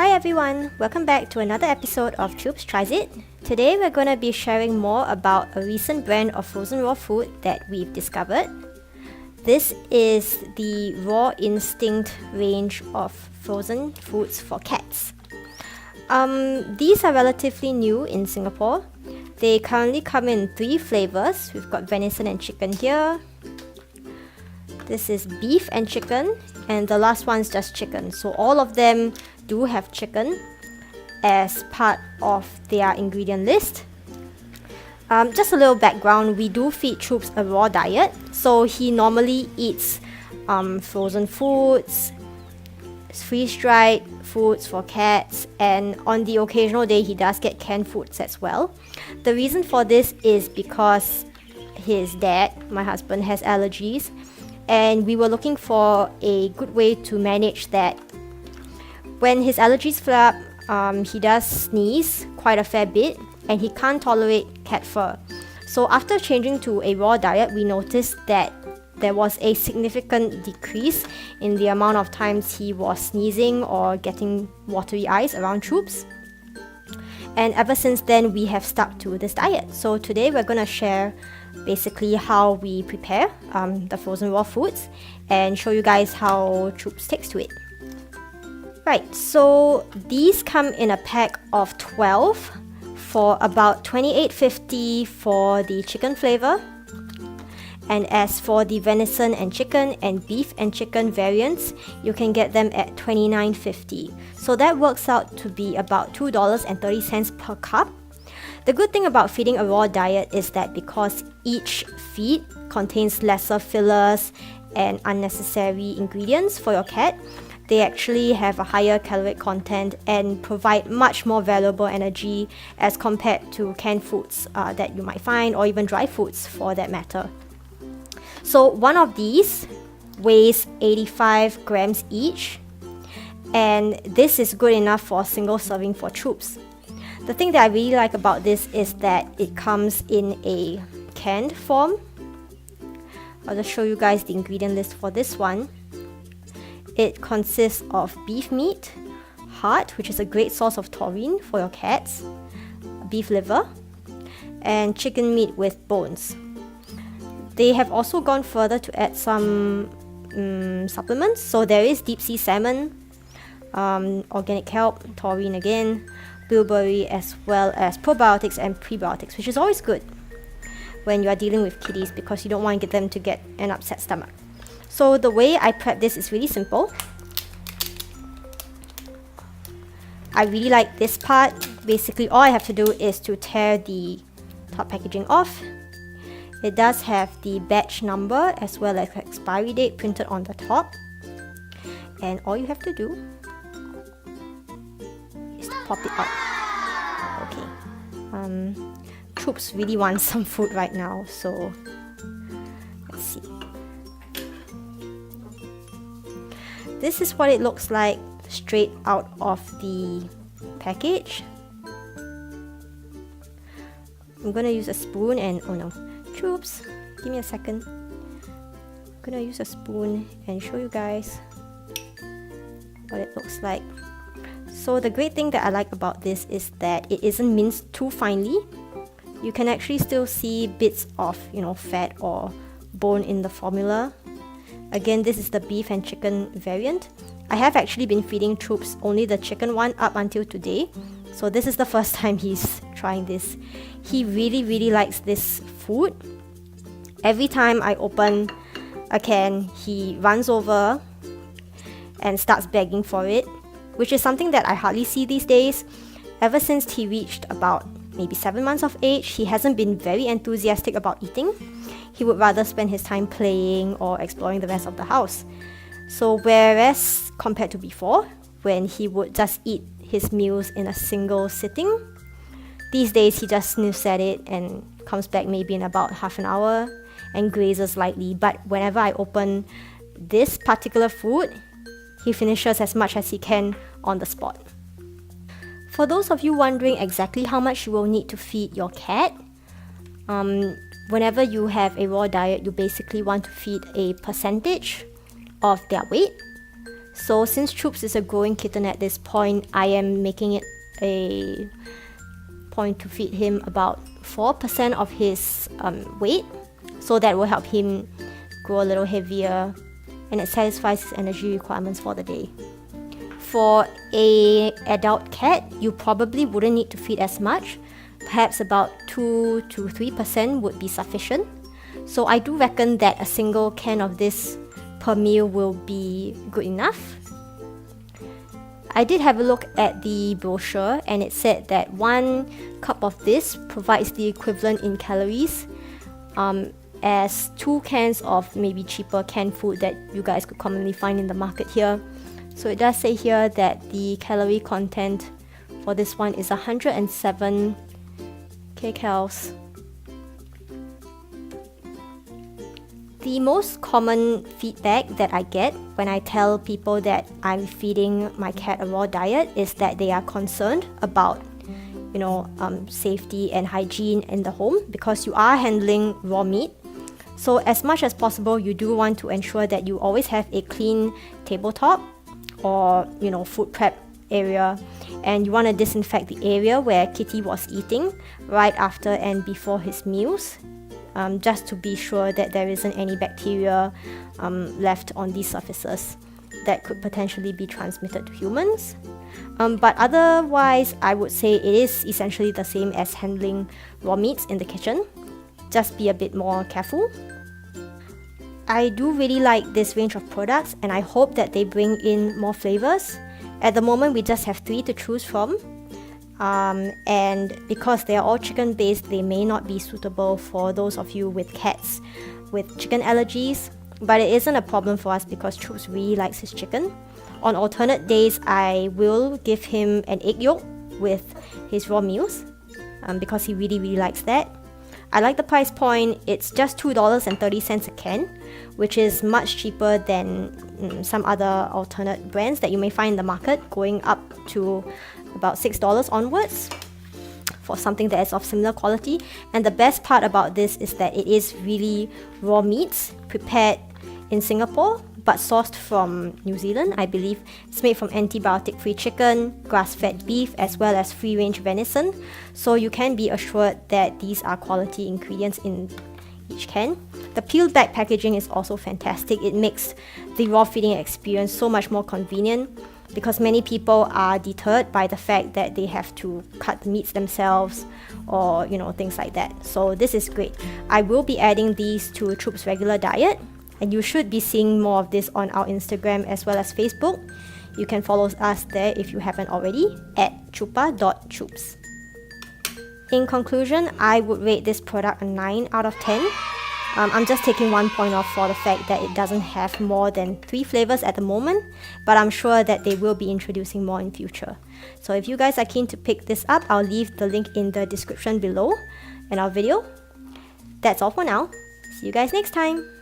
Hi everyone, welcome back to another episode of Choops Tries It. Today we're going to be sharing more about a recent brand of frozen raw food that we've discovered. This is the Raw Instinct range of frozen foods for cats. These are relatively new in Singapore. They currently come in 3 flavors. We've got venison and chicken here. This is beef and chicken, and the last one is just chicken. So all of them do have chicken as part of their ingredient list. Just a little background, we do feed Choops a raw diet. So he normally eats frozen foods, freeze-dried foods for cats, and on the occasional day he does get canned foods as well. The reason for this is because his dad, my husband, has allergies, and we were looking for a good way to manage that. When his allergies flare up, he does sneeze quite a fair bit, and he can't tolerate cat fur. So after changing to a raw diet, we noticed that there was a significant decrease in the amount of times he was sneezing or getting watery eyes around Choops. And ever since then, we have stuck to this diet. So today we're going to share basically how we prepare the frozen raw foods and show you guys how Choops takes to it. Right, so these come in a pack of 12 for about $28.50 for the chicken flavor. And as for the venison and chicken and beef and chicken variants, you can get them at $29.50. So that works out to be about $2.30 per cup. The good thing about feeding a raw diet is that because each feed contains lesser fillers and unnecessary ingredients for your cat, they actually have a higher caloric content and provide much more valuable energy as compared to canned foods that you might find, or even dry foods for that matter. So one of these weighs 85 grams each, and this is good enough for a single serving for Choops. The thing that I really like about this is that it comes in a canned form. I'll just show you guys the ingredient list for this one. It consists of beef meat, heart, which is a great source of taurine for your cats, beef liver, and chicken meat with bones. They have also gone further to add some supplements. So there is deep sea salmon, organic kelp, taurine again, bilberry, as well as probiotics and prebiotics, which is always good when you are dealing with kitties because you don't want to get them to get an upset stomach. So the way I prep this is really simple. I really like this part. Basically all I have to do is to tear the top packaging off. It does have the batch number as well as expiry date printed on the top. And all you have to do is to pop it out. Okay. Choops really wants some food right now, so let's see. This is what it looks like straight out of the package. I'm gonna use a spoon and oh no, Choops, give me a second. I'm gonna use a spoon and show you guys what it looks like. So the great thing that I like about this is that it isn't minced too finely. You can actually still see bits of, fat or bone in the formula. Again, this is the beef and chicken variant. I have actually been feeding Choops only the chicken one up until today. So this is the first time he's trying this. He really, really likes this food. Every time I open a can, he runs over and starts begging for it, which is something that I hardly see these days. Ever since he reached about maybe 7 months of age, he hasn't been very enthusiastic about eating. He would rather spend his time playing or exploring the rest of the house. So whereas compared to before, when he would just eat his meals in a single sitting, these days he just sniffs at it and comes back maybe in about half an hour and grazes lightly. But whenever I open this particular food, he finishes as much as he can on the spot. For those of you wondering exactly how much you will need to feed your cat, whenever you have a raw diet, you basically want to feed a percentage of their weight. So since Choops is a growing kitten at this point, I am making it a point to feed him about 4% of his weight, so that will help him grow a little heavier and it satisfies his energy requirements for the day. For an adult cat, you probably wouldn't need to feed as much. Perhaps about 2 to 3% would be sufficient. So I do reckon that a single can of this per meal will be good enough. I did have a look at the brochure and it said that 1 cup of this provides the equivalent in calories as 2 cans of maybe cheaper canned food that you guys could commonly find in the market here. So it does say here that the calorie content for this one is 107 kcals. The most common feedback that I get when I tell people that I'm feeding my cat a raw diet is that they are concerned about, safety and hygiene in the home because you are handling raw meat. So as much as possible, you do want to ensure that you always have a clean tabletop or, food prep area, and you want to disinfect the area where Kitty was eating right after and before his meals. Just to be sure that there isn't any bacteria left on these surfaces that could potentially be transmitted to humans. But otherwise, I would say it is essentially the same as handling raw meats in the kitchen. Just be a bit more careful. I do really like this range of products and I hope that they bring in more flavors. At the moment, we just have 3 to choose from. And because they are all chicken based, they may not be suitable for those of you with cats with chicken allergies, but it isn't a problem for us because Choops really likes his chicken. On alternate days, I will give him an egg yolk with his raw meals because he really likes that. I like the price point. It's just $2.30 a can, which is much cheaper than some other alternate brands that you may find in the market, going up to about $6 onwards for something that is of similar quality. And the best part about this is that it is really raw meats prepared in Singapore but sourced from New Zealand. I believe it's made from antibiotic-free chicken, grass-fed beef, as well as free-range venison. So you can be assured that these are quality ingredients in each can. The peeled back packaging is also fantastic. It makes the raw feeding experience so much more convenient because many people are deterred by the fact that they have to cut the meats themselves or things like that. So this is great. I will be adding these to Choops' regular diet, and you should be seeing more of this on our Instagram as well as Facebook. You can follow us there if you haven't already at chupa.choops. In conclusion, I would rate this product a 9 out of 10. I'm just taking 1 point off for the fact that it doesn't have more than 3 flavors at the moment, but I'm sure that they will be introducing more in future. So if you guys are keen to pick this up, I'll leave the link in the description below in our video. That's all for now. See you guys next time.